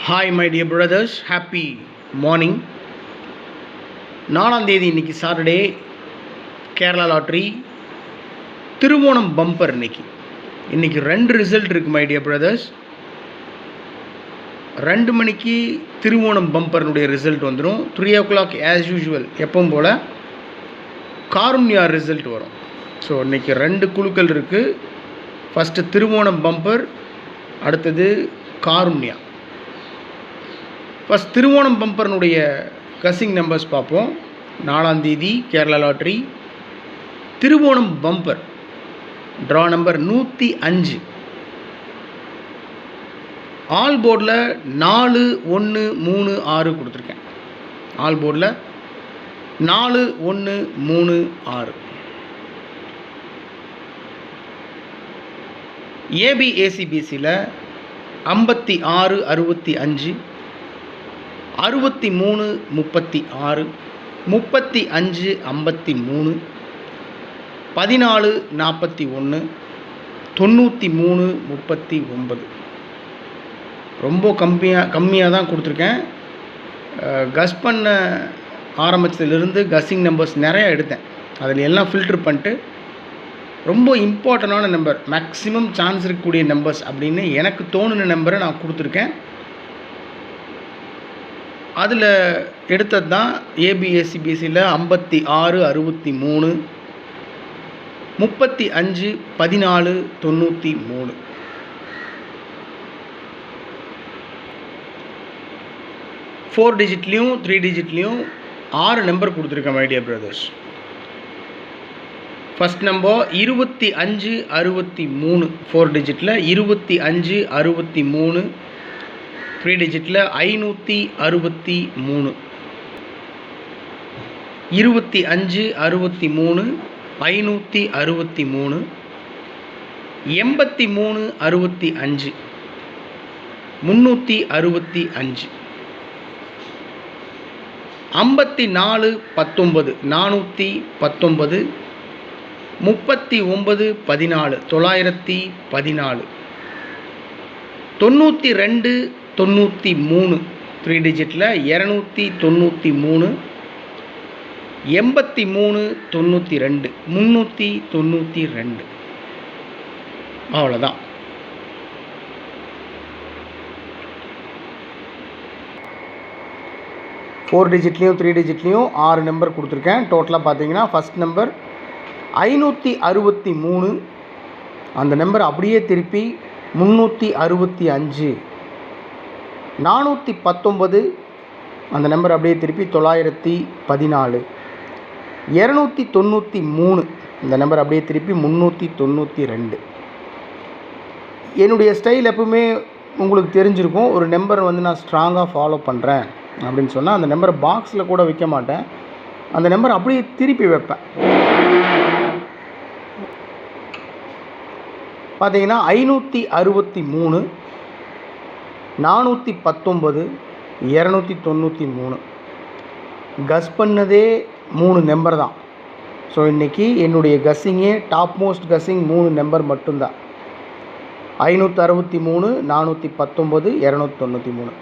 Hi my dear brothers, happy morning. 4ஆம் தேதி இன்றைக்கி Saturday. Kerala lottery Thiruvonam bumper இன்றைக்கி 2 ரிசல்ட் இருக்குது மை டியர் பிரதர்ஸ். 2 மணிக்கு திருவோணம் பம்பர்னுடைய ரிசல்ட் வந்துடும். 3 o'clock ஆஸ் யூஷுவல் எப்பவும் போல் காருண்யா ரிசல்ட் வரும். ஸோ இன்றைக்கி 2 குழுக்கள் இருக்குது. ஃபஸ்ட்டு திருவோணம் பம்பர், அடுத்தது காருண்யா. ஃபஸ்ட் திருவோணம் பம்பர்னுடைய கசிங் நம்பர்ஸ் பார்ப்போம். 4ஆம் தேதி Kerala lottery Thiruvonam bumper draw number 105. All போர்டில் 4 1 3 6 கொடுத்துருக்கேன். ஆல் போர்டில் 4 1 3 6. ஏபிஏசிபிசியில் 56 65 63 36 35 53 14 41 93 39. ரொம்ப கம்மியாக தான் கொடுத்துருக்கேன். கஸ் பண்ண ஆரம்பித்ததுலேருந்து கஸ்ஸிங் நம்பர்ஸ் நிறையா எடுத்தேன். அதில் எல்லாம் ஃபில்ட்ரு பண்ணிட்டு ரொம்ப இம்பார்ட்டண்டான நம்பர், மேக்ஸிமம் சான்ஸ் இருக்கக்கூடிய நம்பர்ஸ் அப்படின்னு எனக்கு தோணுன நம்பரை நான் கொடுத்துருக்கேன். அதில் எடுத்தது தான் ஏபிஎஸ்சிபிசியில் 56 63 35 14 93. ஃபோர் டிஜிட்லேயும் 3 டிஜிட்லேயும் 6 நம்பர் கொடுத்துருக்கேன் my dear brothers. First number 25 63 4 டிஜிட்டில் 25 63. 3 டிஜிட்டில் 563. 25 63 563 83 65 365 54 19 419 39 14 914 92 93 3 டிஜிட்டில் 293 83 92 392. அவ்வளோதான். ஃபோர் டிஜிட்லேயும் 3 டிஜிட்லேயும் 6 நம்பர் கொடுத்துருக்கேன். டோட்டலாக பார்த்தீங்கன்னா ஃபஸ்ட் நம்பர் 563. அந்த நம்பர் அப்படியே திருப்பி 365. 419. அந்த நம்பர் அப்படியே திருப்பி 914. 293. இந்த நம்பர் அப்படியே திருப்பி 392. என்னுடைய ஸ்டைல் எப்பவுமே உங்களுக்கு தெரிஞ்சிருக்கும். ஒரு நம்பர் நான் ஸ்ட்ராங்காக ஃபாலோ பண்ணுறேன் அப்படின்னு சொன்னால் அந்த நம்பரை பாக்ஸில் கூட வைக்க மாட்டேன். அந்த நம்பர் அப்படியே திருப்பி வைப்பேன். பார்த்தீங்கன்னா 563 419 293. கஸ் பண்ணதே 3 நம்பர் தான். ஸோ இன்றைக்கி என்னுடைய கஸ்ஸிங்கே டாப் மோஸ்ட் கஸ்ஸிங் 3 நம்பர் மட்டும்தான். 563 419 293.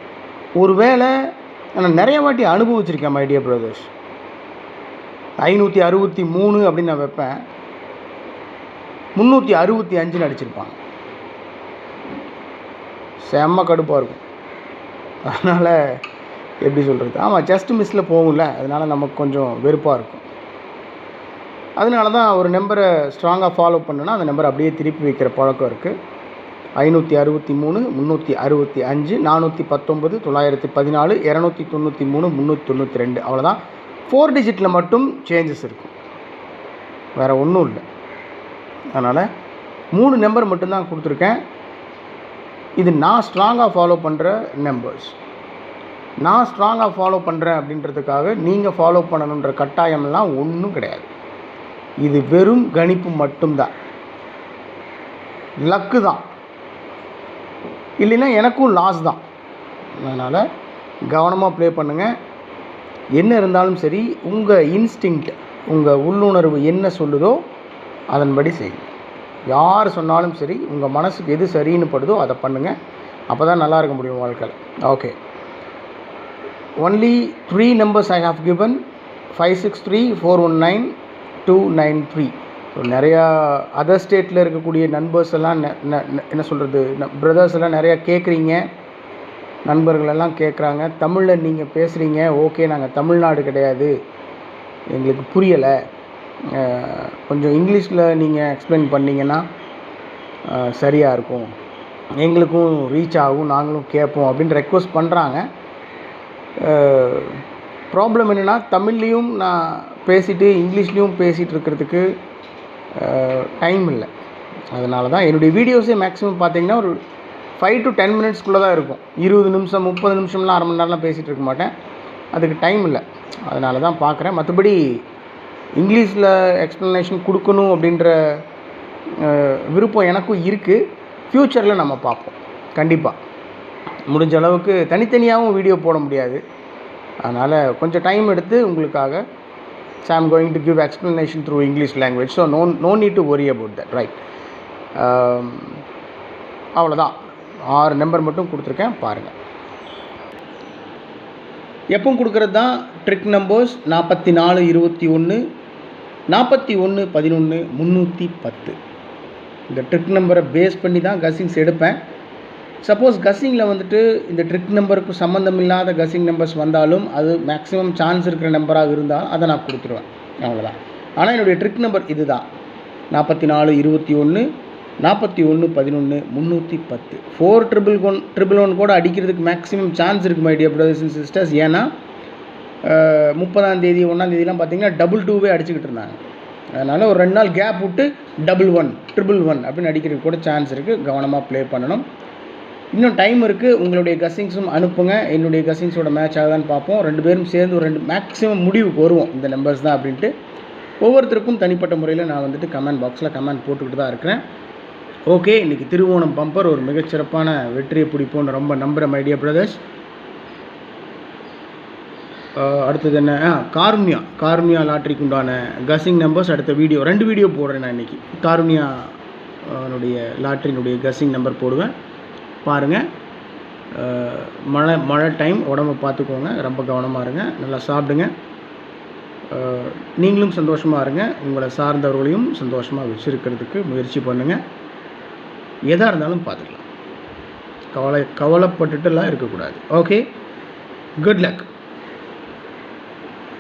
ஒரு வேளை நான் நிறைய வாட்டி அனுபவிச்சிருக்கேன் மை டியர் பிரதர்ஸ். 563 அப்படின்னு நான் வைப்பேன், 365 அடிச்சிருப்பாங்க. செம்ம கடுப்பாக இருக்கும். அதனால் எப்படி சொல்கிறது, ஆமாம் ஜஸ்ட் மிஸ்ஸில் போகும்ல, அதனால் நமக்கு கொஞ்சம் வெறுப்பாக இருக்கும். அதனால தான் ஒரு நம்பரை ஸ்ட்ராங்காக ஃபாலோ பண்ணுன்னா அந்த நம்பரை அப்படியே திருப்பி வைக்கிற பழக்கம் இருக்குது. 563 365 419 914 293 392. அவ்வளோதான். 4 டிஜிட்டில் மட்டும் சேஞ்சஸ் இருக்கும், வேறு ஒன்றும் இல்லை. அதனால் 3 நம்பர் மட்டும்தான் கொடுத்துருக்கேன். இது நான் ஸ்ட்ராங்காக ஃபாலோ பண்ணுற நம்பர்ஸ். நான் ஸ்ட்ராங்காக ஃபாலோ பண்ணுறேன் அப்படின்றதுக்காக நீங்கள் ஃபாலோ பண்ணணுன்ற கட்டாயம்லாம் ஒன்றும் கிடையாது. இது வெறும் கணிப்பு மட்டும்தான், லக்கு தான். இல்லைன்னா எனக்கும் லாஸ் தான். அதனால் கவனமாக ப்ளே பண்ணுங்கள். என்ன இருந்தாலும் சரி, உங்கள் இன்ஸ்டிங்க்ட், உங்கள் உள்ளுணர்வு என்ன சொல்லுதோ அதன்படி செய்யுங்க. யார் சொன்னாலும் சரி, உங்கள் மனசுக்கு எது சரின்னு படுதோ அதை பண்ணுங்கள். அப்போ தான் நல்லா இருக்க முடியும் வாழ்க்கையில். Okay, only 3 numbers I have given, 563419 so நிறையா அதர் ஸ்டேட்டில் இருக்கக்கூடிய நண்பர்ஸ் எல்லாம் என்ன சொல்கிறது, பிரதர்ஸ் எல்லாம் நிறையா கேட்குறீங்க, நண்பர்கள் எல்லாம் கேட்குறாங்க. தமிழில் நீங்கள் பேசுகிறீங்க, ஓகே, நாங்கள் தமிழ்நாடு கிடையாது, எங்களுக்கு புரியலை, கொஞ்சம் இங்கிலீஷில் நீங்கள் எக்ஸ்பிளைன் பண்ணிங்கன்னா சரியாக இருக்கும், எங்களுக்கும் ரீச் ஆகும், நாங்களும் கேட்போம் அப்படின்னு ரெக்வஸ்ட் பண்ணுறாங்க. ப்ராப்ளம் என்னென்னா, தமிழ்லேயும் நான் பேசிவிட்டு இங்கிலீஷ்லேயும் பேசிகிட்டு இருக்கிறதுக்கு டைம் இல்லை. அதனால தான் என்னுடைய வீடியோஸே மேக்ஸிமம் பார்த்திங்கன்னா ஒரு 5 to 10 minutesக்குள்ளே தான் இருக்கும். 20 நிமிஷம் 30 நிமிஷம்லாம் அரை மணி நேரம்லாம் பேசிகிட்டு இருக்க மாட்டேன், அதுக்கு டைம் இல்லை. அதனால தான் பார்க்குறேன். மற்றபடி இங்கிலீஷில் எக்ஸ்ப்ளனேஷன் கொடுக்கணும் அப்படின்ற விருப்பம் எனக்கும் இருக்குது. ஃப்யூச்சரில் நம்ம பார்ப்போம். கண்டிப்பாக முடிஞ்ச அளவுக்கு தனித்தனியாகவும் வீடியோ போட முடியாது, அதனால் கொஞ்சம் டைம் எடுத்து உங்களுக்காக I am going to give explanation through English language, so no need to worry about that, right? அவ்வளோதான். 6 நம்பர் மட்டும் கொடுத்துருக்கேன், பாருங்கள். எப்பவும் கொடுக்குறது தான் ட்ரிக் நம்பர்ஸ் 44 21 41 11 310. இந்த ட்ரிக் நம்பரை பேஸ் பண்ணி தான் கஸ்ஸிங்ஸ் எடுப்பேன். சப்போஸ் கஸ்ஸிங்கில் வந்துட்டு இந்த ட்ரிக் நம்பருக்கு சம்மந்தம் இல்லாத கஸ்ஸிங் நம்பர்ஸ் வந்தாலும் அது மேக்ஸிமம் சான்ஸ் இருக்கிற நம்பராக இருந்தால் அதை நான் கொடுத்துருவேன், அவ்வளோதான். ஆனால் என்னுடைய ட்ரிக் நம்பர் இது தான், 44 21 41 11 310. 411 கூட அடிக்கிறதுக்கு மேக்ஸிமம் சான்ஸ் இருக்குது my dear brothers and sisters. ஏன்னா 30ஆம் தேதி 1ஆம் தேதிலாம் பார்த்திங்கன்னா 222 அடிச்சுக்கிட்டு இருந்தாங்க. அதனால் ஒரு 2 நாள் கேப் விட்டு 11 111 அப்படின்னு அடிக்கிறதுக்கு கூட சான்ஸ் இருக்குது. கவனமாக ப்ளே பண்ணணும். இன்னும் டைம் இருக்குது. உங்களுடைய கஸ்ஸிங்ஸும் அனுப்புங்க, என்னுடைய கஸ்ஸிங்ஸோட மேட்ச் ஆகுதான்னு பார்ப்போம். 2 பேரும் சேர்ந்து ஒரு 2 மேக்ஸிமம் முடிவுக்கு வருவோம், இந்த நம்பர்ஸ் தான் அப்படின்ட்டு. ஒவ்வொருத்தருக்கும் தனிப்பட்ட முறையில் நான் வந்துட்டு கமெண்ட் பாக்ஸில் கமெண்ட் போட்டுக்கிட்டு தான் இருக்கிறேன். ஓகே, இன்றைக்கி திருவோணம் பம்பர் ஒரு மிகச்சிறப்பான வெற்றியை பிடிப்போன்னு ரொம்ப நம்புகிறேன் மை டியர் பிரதர்ஸ். அடுத்தது என்ன, காருண்யா லாட்ரிக்கு உண்டான கஸ்ஸிங் நம்பர்ஸ் அடுத்த வீடியோ 2 வீடியோ போடுறேன் நான் இன்றைக்கி. காருண்யா லாட்ரியினுடைய கஸ்ஸிங் நம்பர் போடுவேன், பாருங்கள். மழை டைம், உடம்பை பார்த்துக்கோங்க, ரொம்ப கவனமாக இருங்க, நல்லா சாப்பிடுங்க, நீங்களும் சந்தோஷமாக இருங்க, உங்களை சார்ந்தவர்களையும் சந்தோஷமாக வச்சுருக்கிறதுக்கு முயற்சி பண்ணுங்கள். எதாக இருந்தாலும் பார்த்துக்கலாம், கவலைப்பட்டுட்டுலாம் இருக்கக்கூடாது. Okay, good luck.